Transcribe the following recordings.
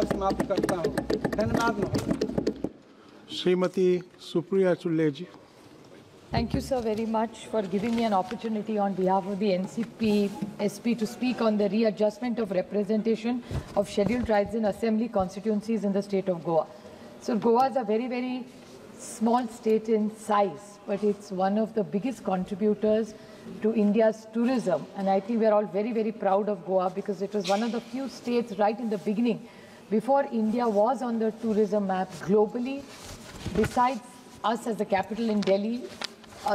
समाप्त करता हूँ। धन्यवाद। श्रीमती सुप्रिया चुल्ले जी। Thank you, sir, very much for giving me an opportunity on behalf of the NCP SP to speak on the readjustment of representation of scheduled tribes in assembly constituencies in the state of Goa. So Goa is a very, very small state in size, but it's one of the biggest contributors to India's tourism. And I think we're all very, very proud of Goa because it was one of the few states right in the beginning, before India was on the tourism map globally, besides us as the capital in Delhi.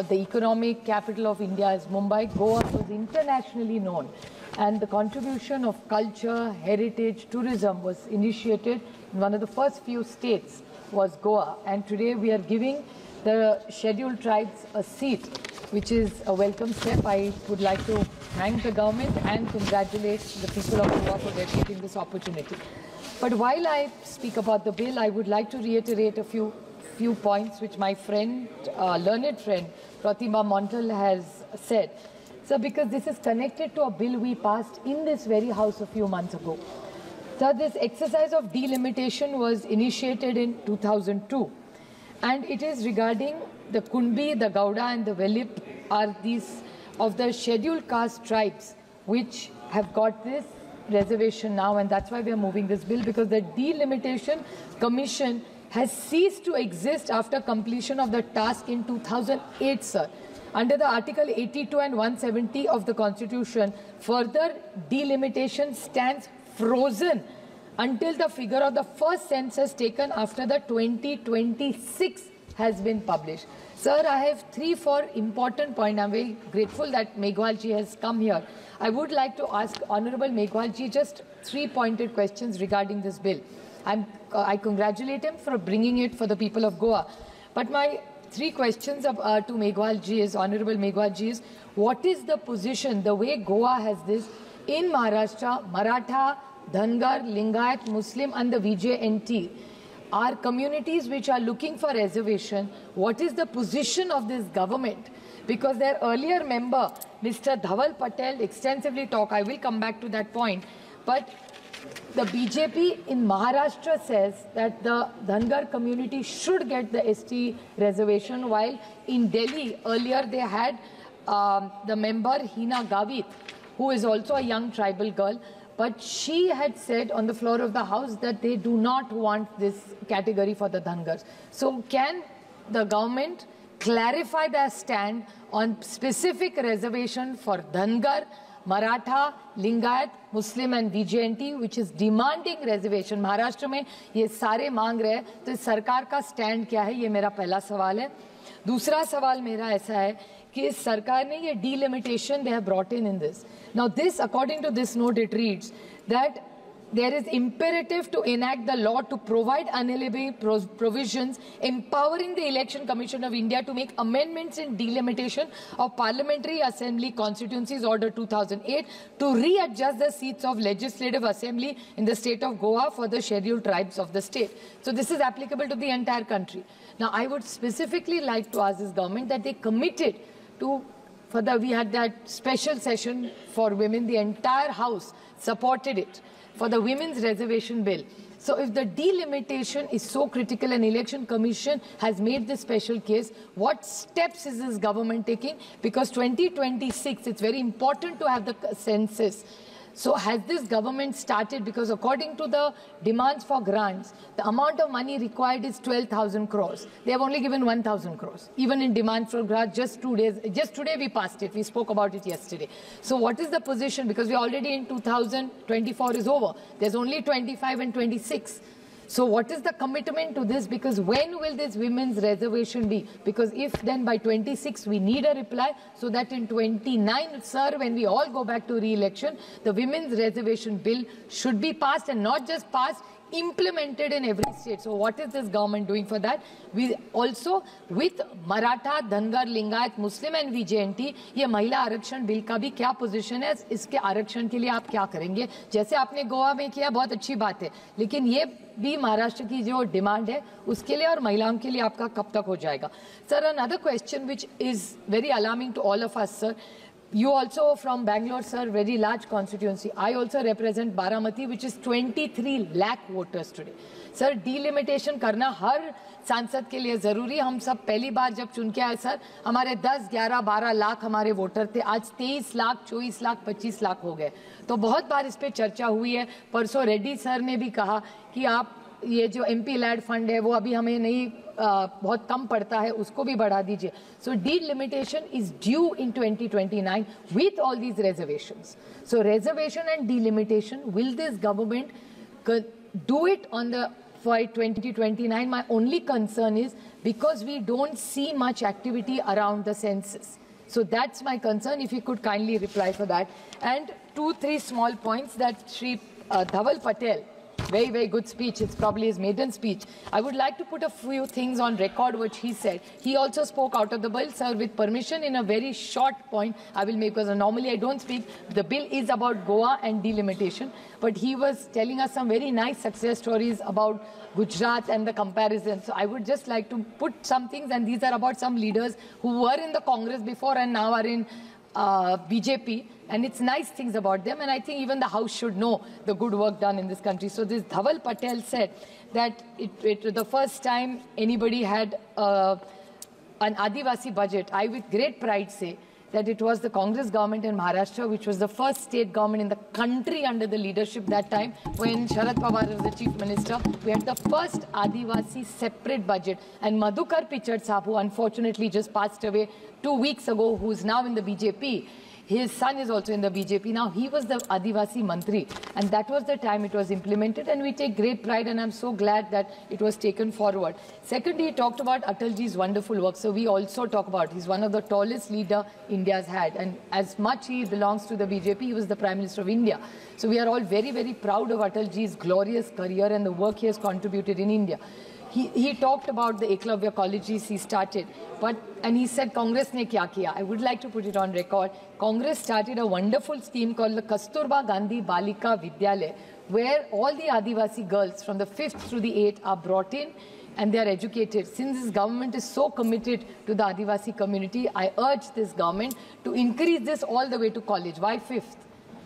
The economic capital of India is Mumbai. Goa was internationally known, and the contribution of culture, heritage, tourism was initiated in one of the first few states was Goa. And today we are giving the scheduled tribes a seat, which is a welcome step. I would like to thank the government and congratulate the people of Goa for getting this opportunity. But while I speak about the bill, I would like to reiterate a few points which my friend, learned friend, Pratima Montal has said. So because this is connected to a bill we passed in this very house a few months ago. So this exercise of delimitation was initiated in 2002. And it is regarding the Kunbi, the Gauda and the Velip are these of the scheduled caste tribes which have got this reservation now, and that's why we are moving this bill, because the delimitation commission has ceased to exist after completion of the task in 2008, sir. Under the Article 82 and 170 of the Constitution, further delimitation stands frozen until the figure of the first census taken after the 2026 has been published. Sir, I have 3-4 important points. I'm very grateful that Meghwal ji has come here. I would like to ask Honorable Meghwal ji just 3 pointed questions regarding this bill. I congratulate him for bringing it for the people of Goa. But my 3 questions to Meghwal ji is, Honorable Meghwal ji, is what is the position, the way Goa has this, in Maharashtra, Maratha, Dhangar, Lingayat, Muslim and the VJNT are communities which are looking for reservation. What is the position of this government? Because their earlier member, Mr. Dhaval Patel, extensively talked. I will come back to that point. But the BJP in Maharashtra says that the Dhangar community should get the ST reservation, while in Delhi earlier they had the member Hina Gavit, who is also a young tribal girl, but she had said on the floor of the house that they do not want this category for the Dhangars. So can the government clarify their stand on specific reservation for Dhangar, Maratha, Lingayat, Muslim and VJNT, which is demanding reservation? Maharashtra में ये सारे मांग रहे हैं, तो सरकार का stand क्या है? ये मेरा पहला सवाल है. दूसरा सवाल मेरा ऐसा है कि सरकार ने ये delimitation they have brought in this. Now this, according to this note, it reads that there is imperative to enact the law to provide unalienable provisions empowering the Election Commission of India to make amendments in delimitation of Parliamentary Assembly Constituencies Order 2008 to readjust the seats of Legislative Assembly in the state of Goa for the scheduled tribes of the state. So this is applicable to the entire country. Now I would specifically like to ask this government that they committed to, we had that special session for women, the entire House supported it, for the women's reservation bill. So if the delimitation is so critical and Election Commission has made this special case, what steps is this government taking? Because 2026, it's very important to have the census. So has this government started? Because according to the demands for grants, the amount of money required is 12,000 crores. They have only given 1,000 crores. Even in demand for grants, just today we passed it. We spoke about it yesterday. So what is the position? Because we are already in 2024 is over. There's only 25 and 26. So what is the commitment to this? Because when will this women's reservation be? Because if then by 26 we need a reply, so that in 29, sir, when we all go back to re-election, the women's reservation bill should be passed, and not just passed, implemented in every state. So what is this government doing for that? We also, with Maratha, Dhangar, Lingayat, Muslim and VJNT, ये महिला आरक्षण bill का भी क्या position है? इसके आरक्षण के लिए आप क्या करेंगे? जैसे आपने गोवा में किया, बहुत अच्छी बात है, लेकिन ये भी महाराष्ट्र की जो डिमांड है उसके लिए और महिलाओं के लिए आपका कब तक हो जाएगा? Sir, another question which is very alarming to all of us, sir. You also from Bangalore, sir, very large constituency. I also represent Baramati, which is 23 lakh voters today. Sir, delimitation करना हर सांसद के लिए जरूरी. हम सब पहली बार जब चुन के आए सर, हमारे 10, 11, 12 लाख हमारे वोटर थे. आज 23 लाख, 24 लाख, 25 लाख हो गए. तो बहुत बार इस पे चर्चा हुई है. परसों रेड्डी सर ने भी कहा कि आप ये जो MP लैड फंड है वो अभी हमें नहीं बहुत कम पड़ता है, उसको भी बढ़ा दीजिए. सो delimitation is due in 2029 with all these reservations. So reservation and delimitation, will this government do it on the for 2029? My only concern is because we don't see much activity around the census. So that's my concern, if you could kindly reply for that. And 2-3 small points that Shri Dhaval Patel, very, very good speech. It's probably his maiden speech. I would like to put a few things on record which he said. He also spoke out of the bill, sir, with permission in a very short point I will make, because normally I don't speak. The bill is about Goa and delimitation, but he was telling us some very nice success stories about Gujarat and the comparison. So I would just like to put some things, and these are about some leaders who were in the Congress before and now are in BJP, and it's nice things about them, and I think even the House should know the good work done in this country. So this Dhaval Patel said that the first time anybody had an Adivasi budget, I with great pride say that it was the Congress government in Maharashtra, which was the first state government in the country under the leadership that time, when Sharad Pawar was the chief minister. We had the first Adivasi separate budget. And Madhukar Pichard Saab, who unfortunately just passed away 2 weeks ago, who is now in the BJP, his son is also in the BJP now. He was the Adivasi Mantri, and that was the time it was implemented, and we take great pride, and I'm so glad that it was taken forward. Secondly, he talked about Atalji's wonderful work, so we also talk about, he's one of the tallest leader India's had, and as much he belongs to the BJP, he was the Prime Minister of India. So we are all very, very proud of Atalji's glorious career and the work he has contributed in India. He talked about the Eklavya colleges he started, and he said Congress ne kya kiya. I would like to put it on record. Congress started a wonderful scheme called the Kasturba Gandhi Balika Vidyalaya, where all the Adivasi girls from the 5th through the 8th are brought in and they are educated. Since this government is so committed to the Adivasi community, I urge this government to increase this all the way to college. Why 5th?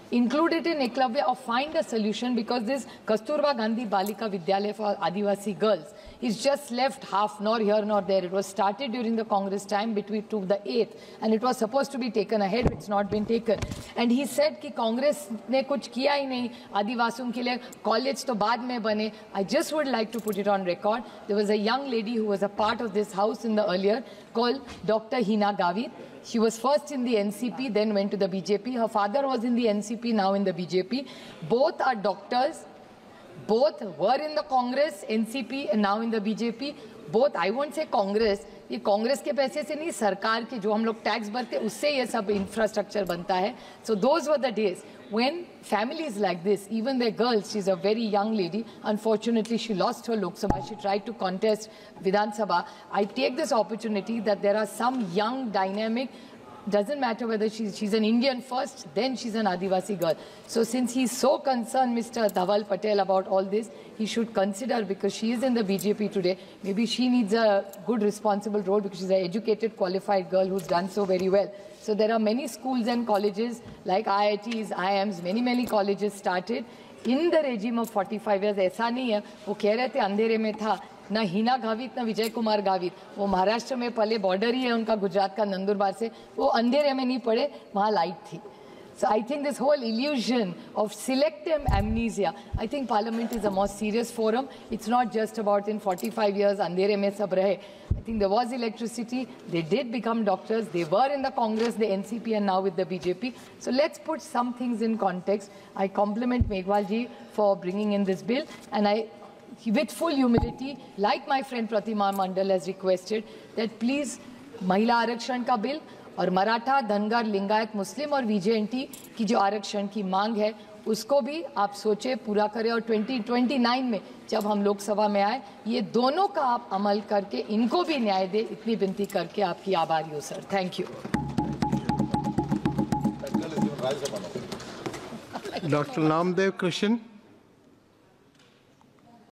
Include it in Eklavya or find a solution, because this Kasturba Gandhi Balika Vidyalaya for Adivasi girls is just left half, nor here nor there. It was started during the Congress time between to the 8th, and it was supposed to be taken ahead. It's not been taken. And he said कि Congress ने कुछ किया ही नहीं आदिवासियों के लिए, college तो बाद में बने. I just would like to put it on record. There was a young lady who was a part of this house in the earlier called Dr. Hina Gavit. She was first in the NCP, then went to the BJP. Her father was in the NCP, now in the BJP. Both are doctors. Both were in the Congress, NCP, and now in the BJP. Both, I won't say Congress. ये कांग्रेस के पैसे से नहीं, सरकार के जो हम लोग टैक्स भरते उससे ये सब इंफ्रास्ट्रक्चर बनता है. So those were the days when families like this, even their girls, she's a very young lady, unfortunately she lost her Lok Sabha, she tried to contest Vidhan Sabha. I take this opportunity that there are some young, dynamic, doesn't matter whether she's an Indian first, then she's an Adivasi girl. So since he's so concerned, Mr. Dhaval Patel, about all this, he should consider, because she is in the BJP today, maybe she needs a good responsible role, because she's an educated, qualified girl who's done so very well. So there are many schools and colleges like IITs, IIMs, many colleges started in the regime of 45 years. ऐसा नहीं है, वो कह रहे थे अंधेरे में था, ना हिना गावित ना विजय कुमार गावित, वो महाराष्ट्र में पले, बॉर्डर ही है उनका गुजरात का नंदुरबार से, वो अंधेरे में नहीं पड़े, वहाँ लाइट थी. So I think this whole illusion of selective amnesia, I think Parliament is a more serious forum. It's not just about in 45 years अंधेरे में सब रहे. I think there was electricity, they did become doctors, they were in the Congress, the NCP, and now with the BJP. So let's put some things in context. I compliment Meghwal ji for bringing in this bill, and with full humility, like my friend Pratima Mandal has requested, that please, Mahila Arakshan ka bill और मराठा, धनगर, लिंगायत, मुस्लिम और VJNT की जो आरक्षण की मांग है, उसको भी आप सोचे पूरा करें, और 2029 में जब हम लोकसभा में आए, ये दोनों का आप अमल करके इनको भी न्याय दे, इतनी विनती करके आपकी आभारी हूँ sir. Thank you. Dr. Namdev Krishan.